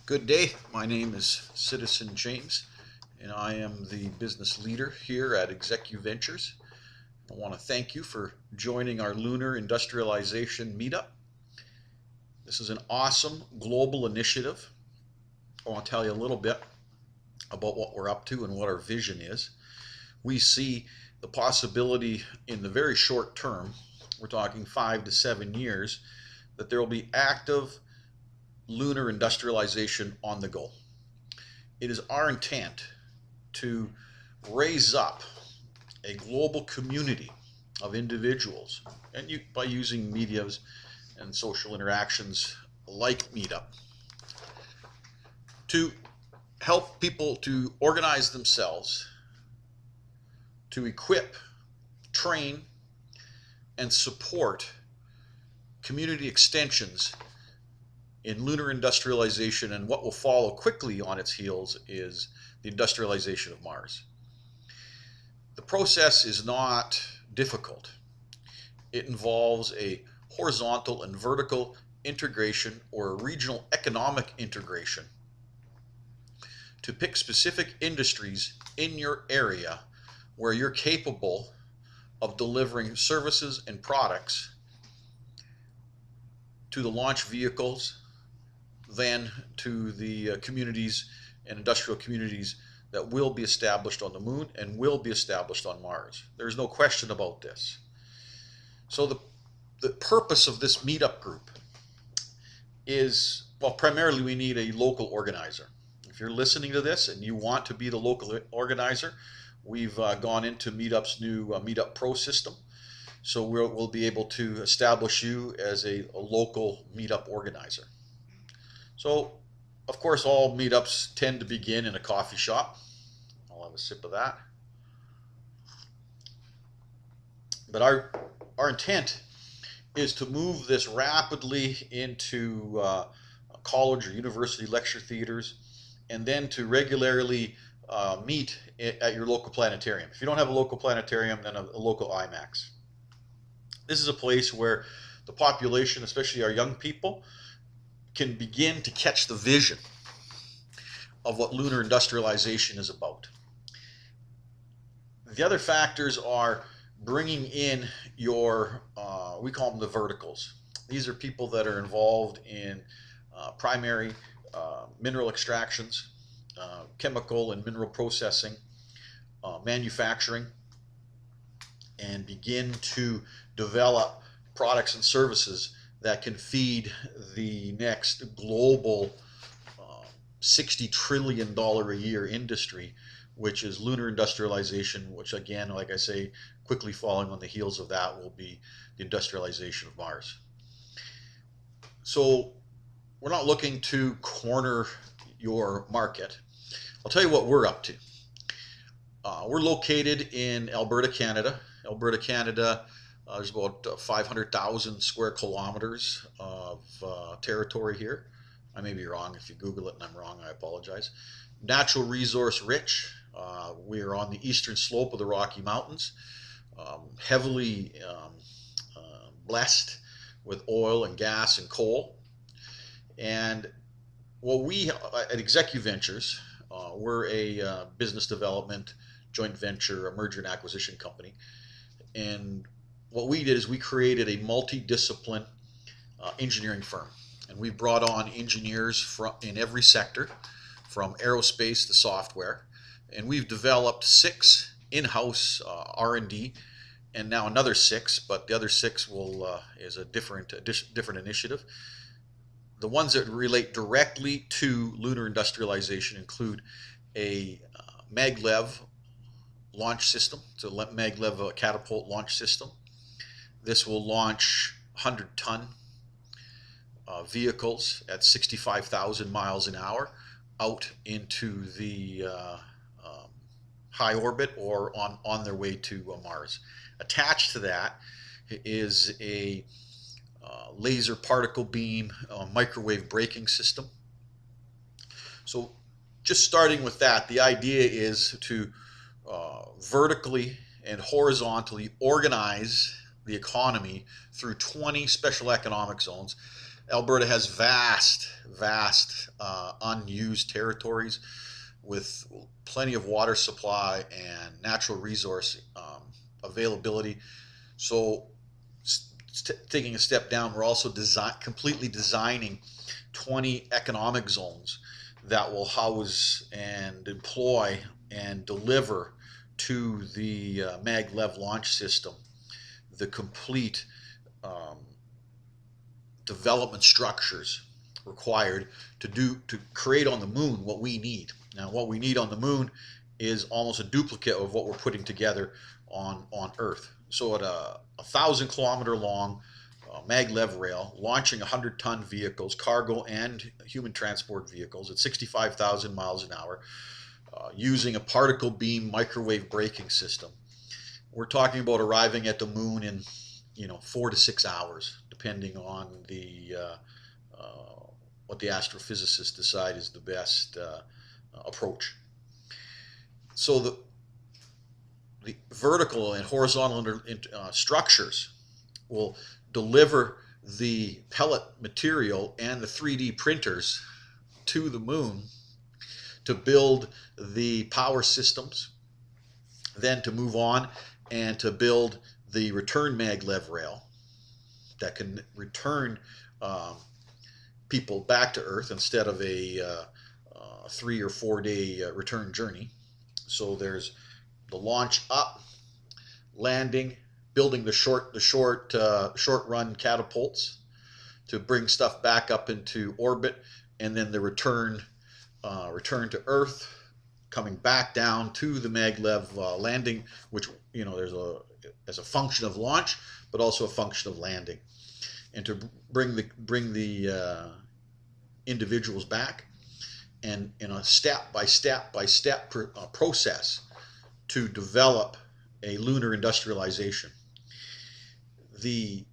Good day. My name is Citizen James, and I am the business leader here at ExecuVentures. I want to thank you for joining our Lunar Industrialization meetup. This is an awesome global initiative. I want to tell you a little bit about what we're up to and what our vision is. We see the possibility in the very short term, we're talking 5 to 7 years, that there will be active lunar industrialization on the go. It is our intent to raise up a global community of individuals, and by using medias and social interactions like Meetup, to help people to organize themselves, to equip, train, and support community extensions in lunar industrialization, and what will follow quickly on its heels is the industrialization of Mars. The process is not difficult. It involves a horizontal and vertical integration or a regional economic integration to pick specific industries in your area where you're capable of delivering services and products to the launch vehicles, then to the communities and industrial communities that will be established on the moon and will be established on Mars. There's no question about this. So the purpose of this meetup group is, well, primarily we need a local organizer. If you're listening to this and you want to be the local organizer, we've gone into Meetup's new Meetup Pro system. So we'll be able to establish you as a local meetup organizer. So, of course, all meetups tend to begin in a coffee shop. I'll have a sip of that. But our intent is to move this rapidly into college or university lecture theaters, and then to regularly meet at your local planetarium. If you don't have a local planetarium, then a local IMAX. This is a place where the population, especially our young people, can begin to catch the vision of what lunar industrialization is about. The other factors are bringing in your, we call them the verticals. These are people that are involved in primary mineral extractions, chemical and mineral processing, manufacturing, and begin to develop products and services that can feed the next global $60 trillion a year industry, which is lunar industrialization, which again, like I say, quickly following on the heels of that will be the industrialization of Mars. So we're not looking to corner your market. I'll tell you what we're up to. We're located in Alberta, Canada. Alberta, Canada, there's about 500,000 square kilometers of territory here. I may be wrong. If you Google it and I'm wrong, I apologize. Natural resource rich. We are on the eastern slope of the Rocky Mountains, heavily blessed with oil and gas and coal. And what we at ExecuVentures, we're a business development joint venture, a merger and acquisition company. And what we did is we created a multidiscipline engineering firm, and we brought on engineers in every sector, from aerospace to software, and we've developed 6 in-house R&D, and now another 6, but the other 6 is a different initiative. The ones that relate directly to lunar industrialization include a maglev launch system. It's a maglev catapult launch system. This will launch 100-ton vehicles at 65,000 miles an hour out into the high orbit or on their way to Mars. Attached to that is a laser particle beam microwave braking system. So just starting with that, the idea is to vertically and horizontally organize the economy through 20 special economic zones Alberta has vast, unused territories with plenty of water supply and natural resource availability. So, taking a step down, we're also completely designing 20 economic zones that will house and employ and deliver to the maglev launch system the complete um, development structures required to create on the moon what we need. Now, what we need on the moon is almost a duplicate of what we're putting together on Earth. So at a 1,000-kilometer long maglev rail launching 100-ton vehicles, cargo and human transport vehicles at 65,000 miles an hour, using a particle beam microwave braking system. We're talking about arriving at the moon in 4 to 6 hours, depending on what the astrophysicists decide is the best approach. So the vertical and horizontal structures will deliver the pellet material and the 3D printers to the moon to build the power systems, then to move on and to build the return maglev rail that can return people back to Earth instead of a 3 or 4 day return journey. So there's the launch up, landing, building the short run catapults to bring stuff back up into orbit, and then the return to Earth, coming back down to the maglev landing, which there's as a function of launch, but also a function of landing, and to bring the individuals back, and in a step by step process to develop a lunar industrialization. The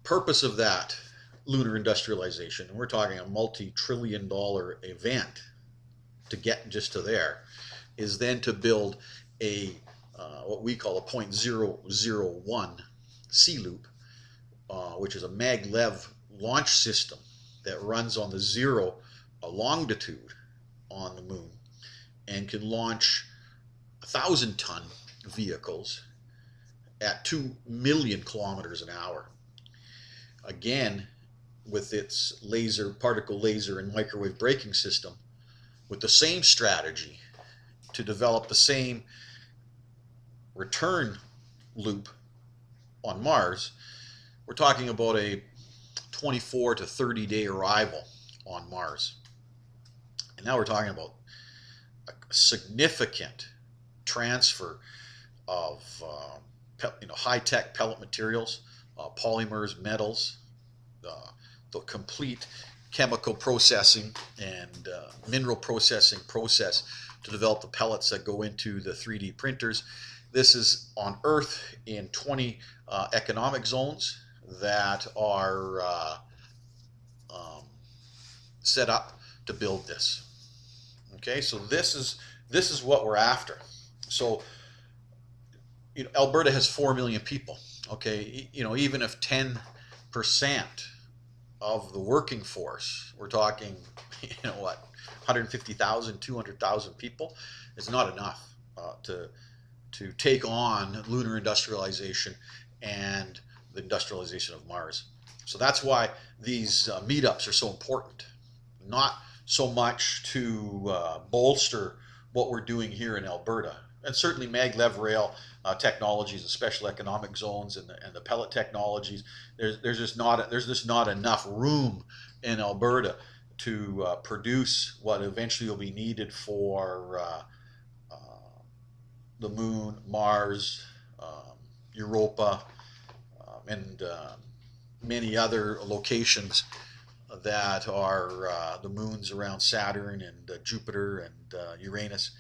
purpose of that lunar industrialization, and we're talking a multi-trillion-dollar event to get just to there, is then to build a what we call a 0.001 C loop, which is a maglev launch system that runs on the 0 longitude on the moon and can launch 1,000-ton vehicles at 2 million kilometers an hour. Again, with its particle laser and microwave braking system, with the same strategy to develop the same return loop on Mars. We're talking about a 24 to 30 day arrival on Mars. And now we're talking about a significant transfer of high-tech pellet materials, polymers, metals, the complete chemical processing and mineral processing process to develop the pellets that go into the 3D printers. This is on Earth in 20 economic zones that are set up to build this. Okay, so this is what we're after. So Alberta has 4 million people. Okay, even if 10% of the working force, we're talking, 150,000, 200,000 people, is not enough to take on lunar industrialization and the industrialization of Mars. So that's why these meetups are so important. Not so much to bolster what we're doing here in Alberta, and certainly maglev rail technologies and special economic zones and the pellet technologies. There's just not enough room in Alberta to produce what eventually will be needed for the moon, Mars, Europa, and many other locations that are the moons around Saturn and Jupiter and Uranus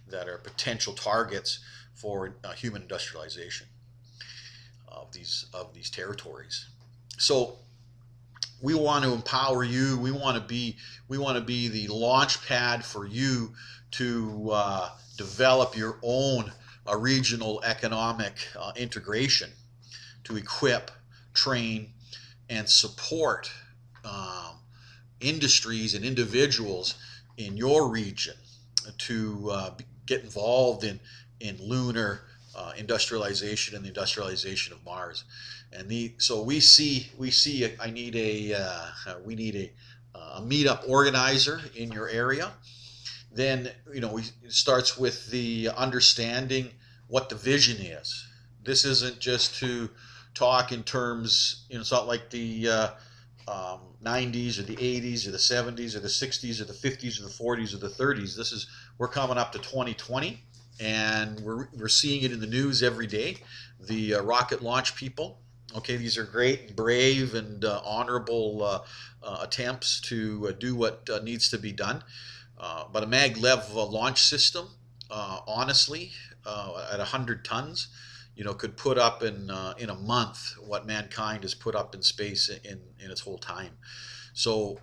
that are potential targets for human industrialization of these territories. So we want to empower you. We want to be the launch pad for you to develop your own regional economic integration to equip, train, and support um, industries and individuals in your region to get involved in lunar industrialization and the industrialization of Mars. And so we see I need we need a meetup organizer in your area. Then it starts with the understanding what the vision is. This isn't just to talk in terms. It's not like the 90s or the 80s or the 70s or the 60s or the 50s or the 40s or the 30s. We're coming up to 2020, and we're seeing it in the news every day. The rocket launch people. Okay, these are great, brave, and honorable attempts to do what needs to be done. But a maglev launch system, honestly, at 100 tons, could put up in a month what mankind has put up in space in its whole time. So,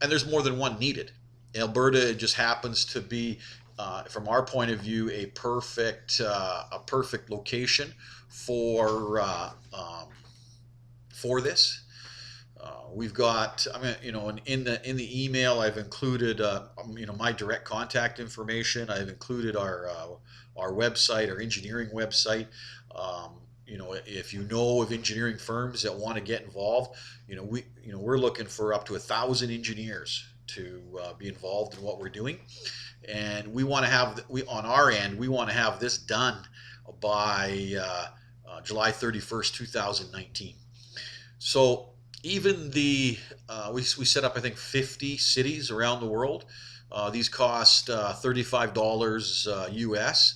and there's more than one needed. Alberta just happens to be, from our point of view, a perfect location for this. We've got, I mean, in the email, I've included, my direct contact information. I've included our website, our engineering website. If you know of engineering firms that want to get involved, we're looking for up to 1,000 engineers to be involved in what we're doing, and we want to have on our end, we want to have this done by July 31st, 2019. So even we set up, I think, 50 cities around the world. These cost $35 US.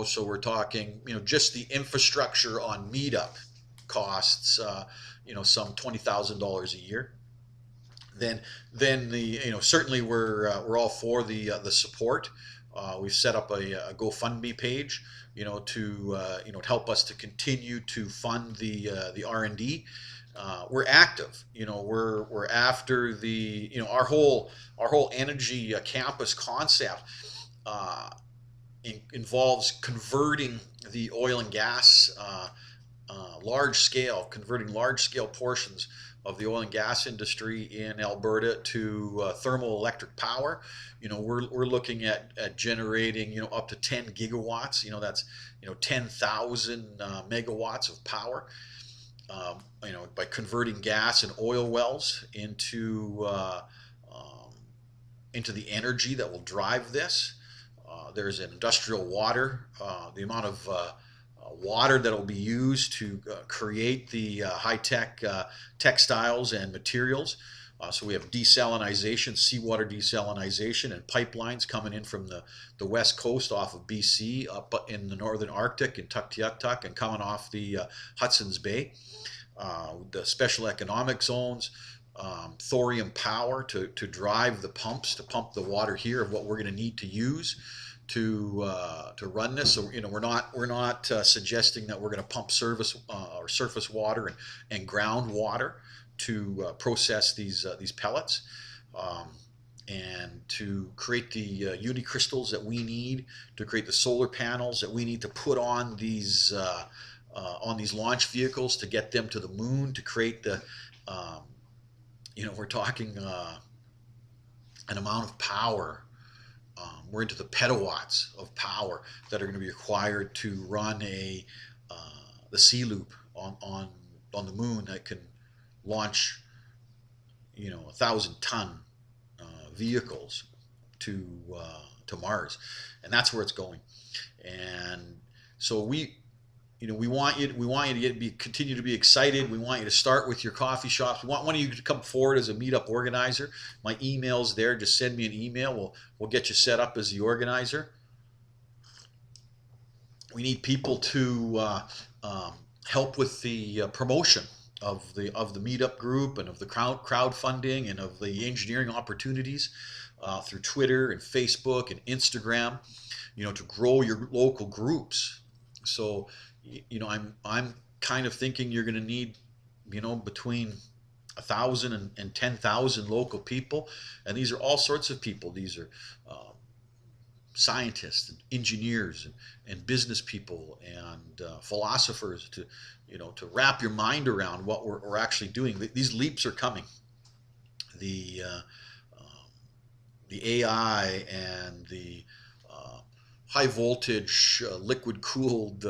So we're talking, just the infrastructure on Meetup costs, some $20,000 a year. Then certainly we're all for the support. We've set up a GoFundMe page, to help us to continue to fund the R&D. We're active. We're after our whole energy campus concept involves converting the oil and gas converting large scale portions of the oil and gas industry in Alberta to thermal electric power. We're looking at generating up to 10 gigawatts. That's 10,000 megawatts of power. By converting gas and oil wells into the energy that will drive this. There's an industrial water, the amount of water that will be used to create the high-tech textiles and materials. So we have desalinization, seawater desalinization, and pipelines coming in from the west coast off of BC up in the northern Arctic in Tuktoyaktuk and coming off the Hudson's Bay. The special economic zones, thorium power to drive the pumps to pump the water here of what we're going to need to use to run this. So we're not suggesting that we're going to pump or surface water and groundwater to process these pellets. And to create the unicrystals that we need, to create the solar panels that we need to put on these launch vehicles to get them to the moon, to create we're talking an amount of power. We're into the petawatts of power that are going to be required to run the sea loop on the moon that can launch 1,000-ton vehicles to Mars, and that's where it's going. And so we want you to continue to be excited. We want you to start with your coffee shops. We want one of you to come forward as a meetup organizer. My email's there. Just send me an email. We'll get you set up as the organizer. We need people to help with the promotion of the meetup group and of the crowdfunding and of the engineering opportunities through Twitter and Facebook and Instagram. To grow your local groups. So I'm kind of thinking you're going to need between 1,000 and 10,000 local people, and these are all sorts of people. These are scientists and engineers and business people and philosophers to wrap your mind around what we're actually doing. These leaps are coming. the um, the AI and the uh, high voltage liquid cooled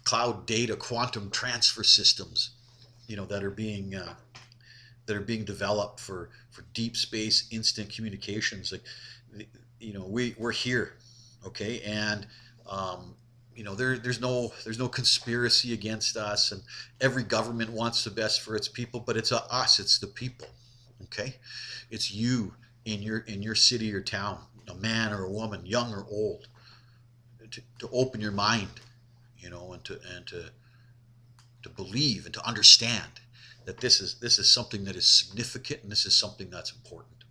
cloud data quantum transfer systems, that are being developed for deep space instant communications. Like, we're here, okay, and um, there's no conspiracy against us, and every government wants the best for its people, but it's us, it's the people, okay, it's you in your city or town, a man or a woman, young or old, to open your mind, and to believe and to understand that this is something that is significant, and this is something that's important.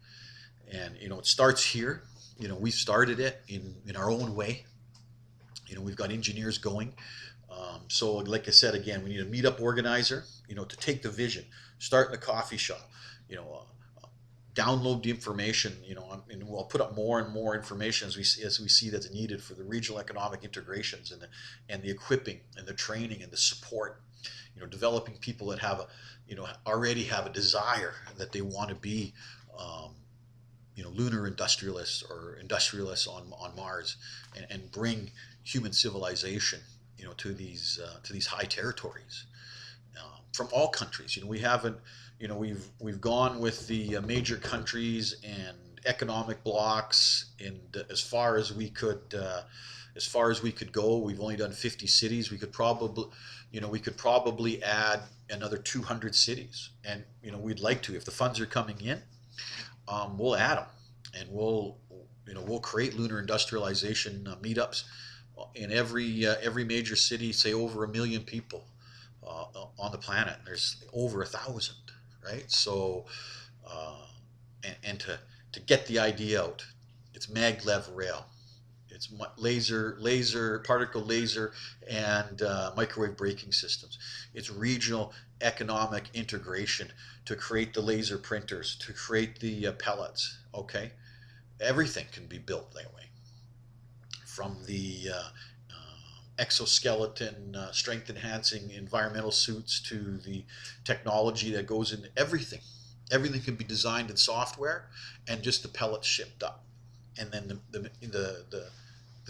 And it starts here. We've started it in our own way. We've got engineers going. So like I said, again, we need a meetup organizer, to take the vision, start in the coffee shop, you know, download the information, and we'll put up more and more information as we see that's needed for the regional economic integrations, and the equipping and the training and the support. Developing people that already have a desire that they want to be, um, lunar industrialists or industrialists on Mars, and bring human civilization, to these high territories, from all countries. We haven't, we've gone with the major countries and economic blocks, and as far as we could go. We've only done 50 cities. We could probably add another 200 cities, and we'd like to. If the funds are coming in, we'll add them, and we'll create lunar industrialization meetups in every major city. Say over 1 million people on the planet. There's over 1,000, right? So, and to get the idea out, it's maglev rail. It's particle laser, and microwave braking systems. It's regional economic integration to create the laser printers, to create the pellets. Okay, everything can be built that way, from the exoskeleton strength enhancing environmental suits to the technology that goes into everything. Everything can be designed in software, and just the pellets shipped up, and then the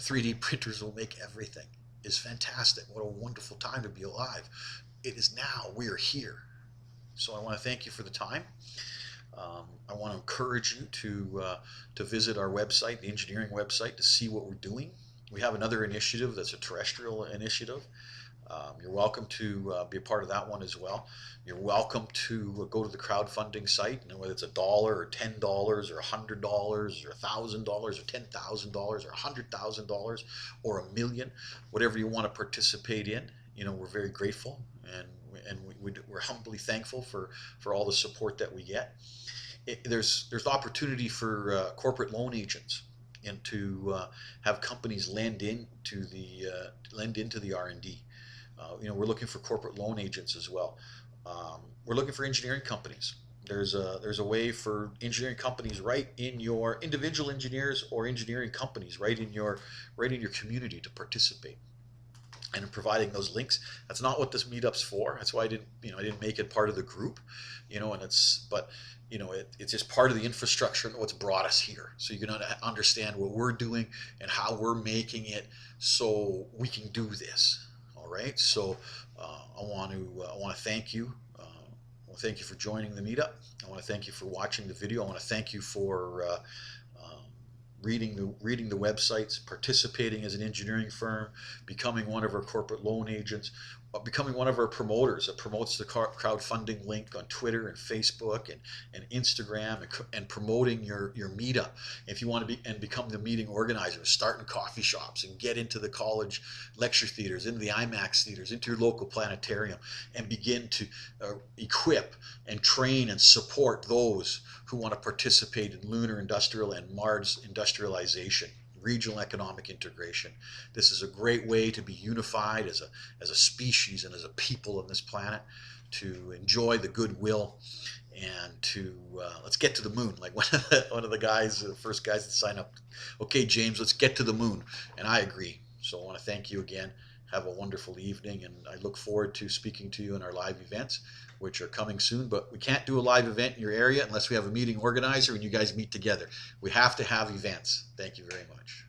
3D printers will make everything. Is fantastic. What a wonderful time to be alive. It is now. We are here. So I want to thank you for the time. I want to encourage you to visit our website, the engineering website, to see what we're doing. We have another initiative that's a terrestrial initiative. You're welcome to be a part of that one as well. You're welcome to go to the crowdfunding site, and whether it's $1 or $10 or $100 or $1,000 or $10,000 or $100,000 or $1 million, whatever you want to participate in. We're very grateful, and we're humbly thankful for all the support that we get. There's opportunity for corporate loan agents, and to have companies lend into the R&D. We're looking for corporate loan agents as well. We're looking for engineering companies. There's a way for engineering companies right in your individual engineers, or engineering companies right in your community to participate. And in providing those links, that's not what this meetup's for. That's why I didn't make it part of the group, it's just part of the infrastructure and what's brought us here. So you can understand what we're doing and how we're making it so we can do this. All right. So I want to thank you. I want to thank you for joining the meetup. I want to thank you for watching the video. I want to thank you for reading the websites, participating as an engineering firm, becoming one of our corporate loan agents, becoming one of our promoters that promotes the crowdfunding link on Twitter and Facebook and Instagram, and promoting your meetup. If you want to become the meeting organizer, start in coffee shops and get into the college lecture theaters, into the IMAX theaters, into your local planetarium, and begin to equip and train and support those who want to participate in lunar industrial and Mars industrialization, regional economic integration. This is a great way to be unified as a species and as a people on this planet, to enjoy the goodwill, and to let's get to the moon. Like one of the guys, the first guys to sign up. Okay, James, let's get to the moon, and I agree. So I want to thank you again. have a wonderful evening, and I look forward to speaking to you in our live events, which are coming soon. But we can't do a live event in your area unless we have a meeting organizer and you guys meet together. We have to have events. Thank you very much.